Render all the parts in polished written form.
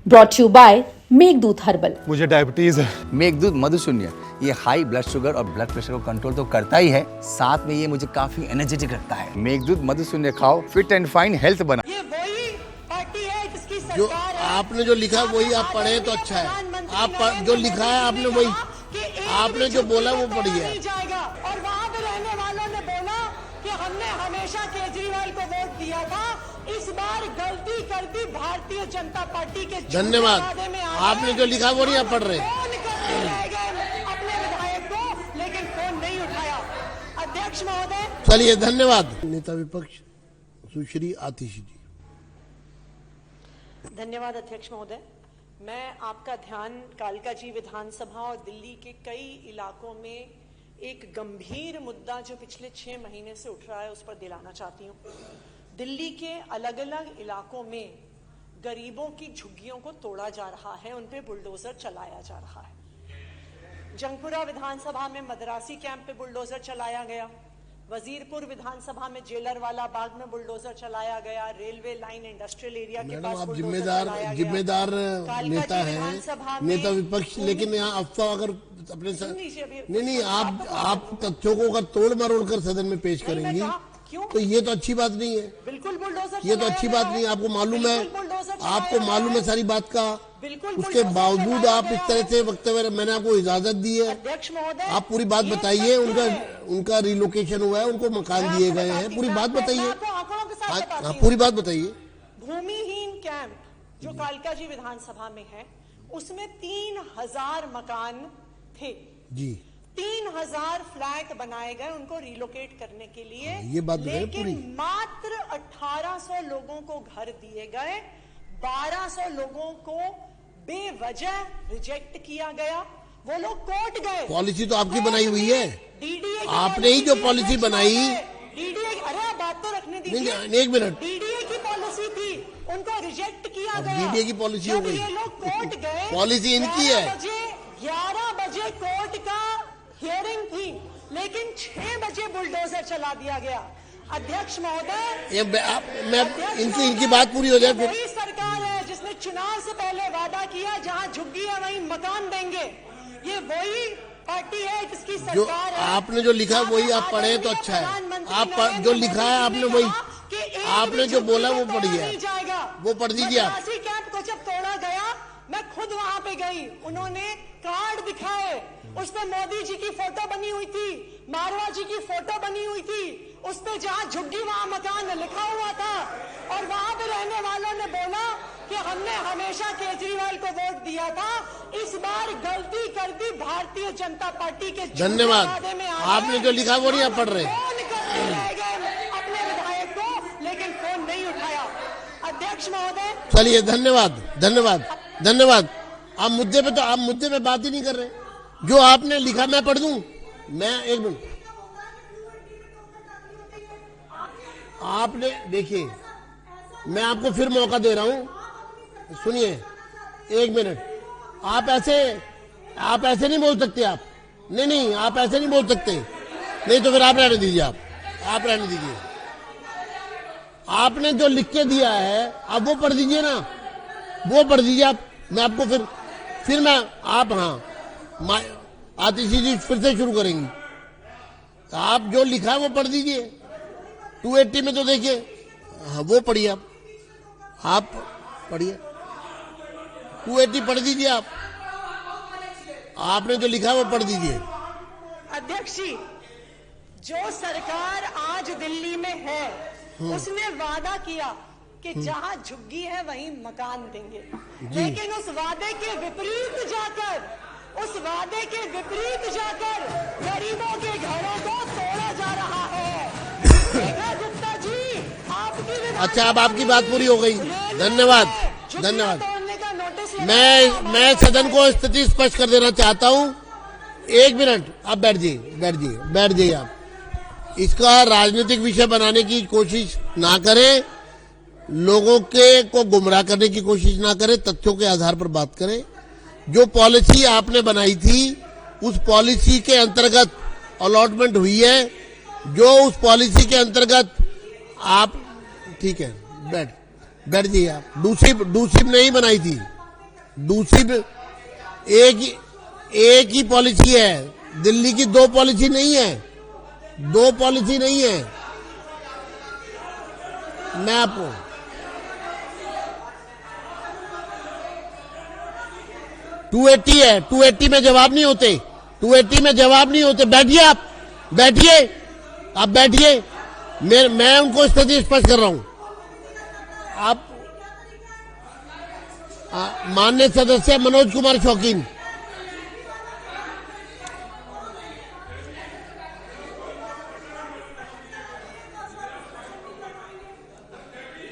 Brought you by Meghdoot herbal. मुझे diabetes है। मेघदूत मधुशून्य ये हाई ब्लड शुगर और ब्लड प्रेशर को कंट्रोल तो करता ही है, साथ में ये मुझे काफी एनर्जेटिक रखता है। मेघदूत मधुशून्य खाओ, फिट एंड फाइन हेल्थ बना। ये वही पार्टी है जिसकी जो सरकार है। आपने जो लिखा वही आप पढ़े तो अच्छा है। आप जो लिखा है आपने वही आपने जो बोला वो पढ़िए। नहीं जाएगा। और वहाँ पे रहने वालों ने बोला कि हमने हमेशा केजरीवाल को वोट दिया था, इस बार गलती कर दी भारतीय जनता पार्टी के। धन्यवाद। आपने जो लिखा वो नहीं आप पढ़ रहे। फोन करते रह गए अपने विधायक को, लेकिन फोन नहीं उठाया। अध्यक्ष महोदय। चलिए धन्यवाद। नेता विपक्ष सुश्री आतिशी जी। धन्यवाद अध्यक्ष महोदय। मैं आपका ध्यान कालकाजी विधानसभा और दिल्ली के कई इलाकों में एक गंभीर मुद्दा जो पिछले 6 महीने से उठ रहा है उस पर दिलाना चाहती हूँ। दिल्ली के अलग अलग इलाकों में गरीबों की झुग्गियों को तोड़ा जा रहा है, उन पे बुलडोजर चलाया जा रहा है। जंगपुरा विधानसभा में मदरासी कैंप पे बुलडोजर चलाया गया, वजीरपुर विधानसभा में जेलरवाला बाग में बुलडोजर चलाया गया, रेलवे लाइन इंडस्ट्रियल एरिया के पास आप जिम्मेदार नेता हैं, नेता विपक्ष, लेकिन यहाँ अफवाह अगर अपने नहीं आप तथ्यों को अगर तोड़ मरोड़ कर सदन में पेश करेंगी तो ये तो अच्छी बात नहीं है। बिल्कुल बुलडोजर ये तो अच्छी बात नहीं है। आपको मालूम है सारी बात का, उसके बावजूद आप इस तरह से वक्तव्य, मैंने आपको इजाजत दी है, अध्यक्ष महोदय आप पूरी बात बताइए। उनका रिलोकेशन हुआ है, उनको मकान दिए गए हैं, पूरी बात बताइए। हाँ पूरी बात बताइए। भूमिहीन कैंप जो कालकाजी विधानसभा में है उसमें 3000 मकान थे जी। 3000 फ्लैट बनाए गए उनको रिलोकेट करने के लिए। ये बात लेकिन मात्र 1800 लोगों को घर दिए गए, 1200 लोगों को बेवजह रिजेक्ट किया गया। वो लोग कोर्ट गए। पॉलिसी तो आपकी बनाई हुई है, डीडीए आपने ही जो पॉलिसी बनाई। डीडीए, अरे आप बात तो रखने दीजिए। एक मिनट। डीडीए की पॉलिसी थी, उनको रिजेक्ट किया गया। डीडीए की पॉलिसी हो गई। ये लोग कोर्ट गए, पॉलिसी इनकी है। 11 बजे कोर्ट का हियरिंग थी, लेकिन 6 बजे बुलडोजर चला दिया गया। अध्यक्ष महोदय, इनकी बात पूरी हो जाए। वही सरकार है जिसने चुनाव से पहले वादा किया जहां झुग्गी है वहीं मकान देंगे। ये वही पार्टी है जिसकी सरकार है। आपने जो लिखा वही आप पढ़े तो अच्छा है। आप जो लिखा है आपने जो बोला वो पढ़िए, वो पढ़ दीजिए आप। मदरासी कैंप को जब तोड़ा गया, मैं खुद वहां पे गई, उन्होंने कार्ड दिखाए, उस पे मोदी जी की फोटो बनी हुई थी, मारवा जी की फोटो बनी हुई थी, उस पे जहां झुग्गी वहां मकान लिखा हुआ था। और वहां पे रहने वालों ने बोला कि हमने हमेशा केजरीवाल को वोट दिया था, इस बार गलती कर दी भारतीय जनता पार्टी के। धन्यवाद। आपने जो लिखा वो नहीं आप पढ़ रहे। फोन करते रह गए अपने विधायक को, लेकिन फोन नहीं उठाया। अध्यक्ष महोदय। चलिए धन्यवाद। आप मुद्दे पे बात ही नहीं कर रहे। जो आपने लिखा मैं पढ़ दूं। मैं एक मिनट, आपने देखिए, मैं आपको फिर मौका दे रहा हूं, सुनिए एक मिनट। आप ऐसे नहीं बोल सकते। आप नहीं आप ऐसे नहीं बोल सकते। नहीं तो फिर आप रहने दीजिए। आप रहने दीजिए। आपने जो लिख के दिया है आप वो पढ़ दीजिए ना, वो पढ़ दीजिए आप। मैं आपको फिर मैं आप हाँ आतिशी जी फिर से शुरू करेंगी। आप जो लिखा है वो पढ़ दीजिए। 280 में तो देखिए, हाँ वो पढ़िए आप पढ़िए। 280 पढ़ दीजिए आप। आपने जो लिखा है वो पढ़ दीजिए। अध्यक्ष जी, जो सरकार आज दिल्ली में है उसने वादा किया कि जहां झुग्गी है वहीं मकान देंगे, लेकिन उस वादे के विपरीत जाकर गरीबों के घरों को तोड़ा जा रहा है। रेखा गुप्ता जी, अच्छा अब आपकी बात पूरी हो गई। धन्यवाद। मैं सदन को स्थिति स्पष्ट कर देना चाहता हूं। एक मिनट, आप बैठ जाइए आप। इसका राजनीतिक विषय बनाने की कोशिश ना करें, लोगों को गुमराह करने की कोशिश ना करें, तथ्यों के आधार पर बात करें। जो पॉलिसी आपने बनाई थी उस पॉलिसी के अंतर्गत अलॉटमेंट हुई है, जो उस पॉलिसी के अंतर्गत आप ठीक है बैठ जाइए आप। दूसरी नहीं बनाई थी, दूसरी एक ही पॉलिसी है, दिल्ली की दो पॉलिसी नहीं है, दो पॉलिसी नहीं है। मैं आपको 280 है, 280 में जवाब नहीं होते, 280 में जवाब नहीं होते। बैठिए आप, बैठिए आप, बैठिए। मैं उनको स्थिति स्पष्ट कर रहा हूं। आप माननीय सदस्य मनोज कुमार शौकीन,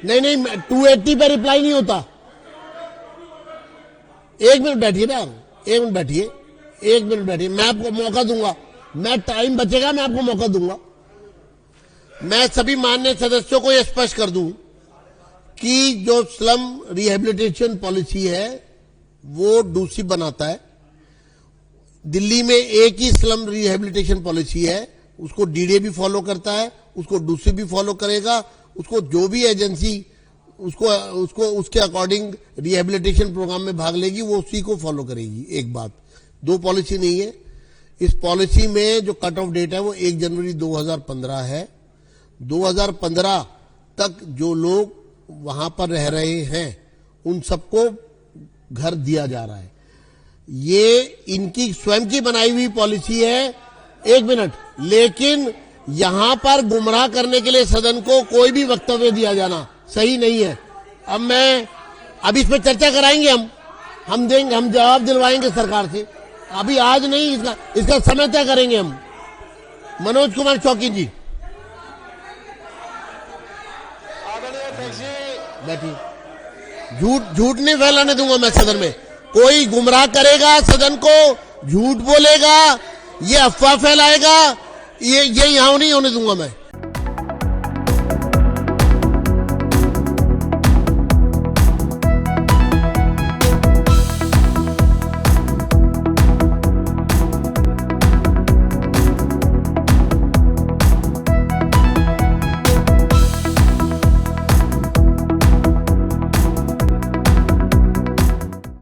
नहीं 280 पे रिप्लाई नहीं होता। एक मिनट बैठिए ना, एक मिनट बैठिए, एक मिनट बैठिए, मैं आपको मौका दूंगा, मैं टाइम बचेगा मैं आपको मौका दूंगा। मैं सभी माननीय सदस्यों को यह स्पष्ट कर दूं कि जो स्लम रिहेबिलिटेशन पॉलिसी है वो डूसी बनाता है। दिल्ली में एक ही स्लम रिहेबिलिटेशन पॉलिसी है, उसको डीडीए भी फॉलो करता है, उसको डूसी भी फॉलो करेगा, उसको जो भी एजेंसी उसको उसके अकॉर्डिंग रिहेबिलिटेशन प्रोग्राम में भाग लेगी वो उसी को फॉलो करेगी। एक बात, दो पॉलिसी नहीं है। इस पॉलिसी में जो कट ऑफ डेट है वो 1 जनवरी 2015 है। 2015 तक जो लोग वहां पर रह रहे हैं उन सबको घर दिया जा रहा है। ये इनकी स्वयं की बनाई हुई पॉलिसी है। एक मिनट, लेकिन यहां पर गुमराह करने के लिए सदन को कोई भी वक्तव्य दिया जाना सही नहीं है। अब इस पर चर्चा कराएंगे, हम देंगे, हम जवाब दिलवाएंगे सरकार से। अभी आज नहीं, इसका समय तय करेंगे हम। मनोज कुमार शौकीन जी बैठिए। झूठ नहीं फैलाने दूंगा मैं सदन में। कोई गुमराह करेगा सदन को, झूठ बोलेगा, ये अफवाह फैलाएगा, ये यहां नहीं होने दूंगा मैं।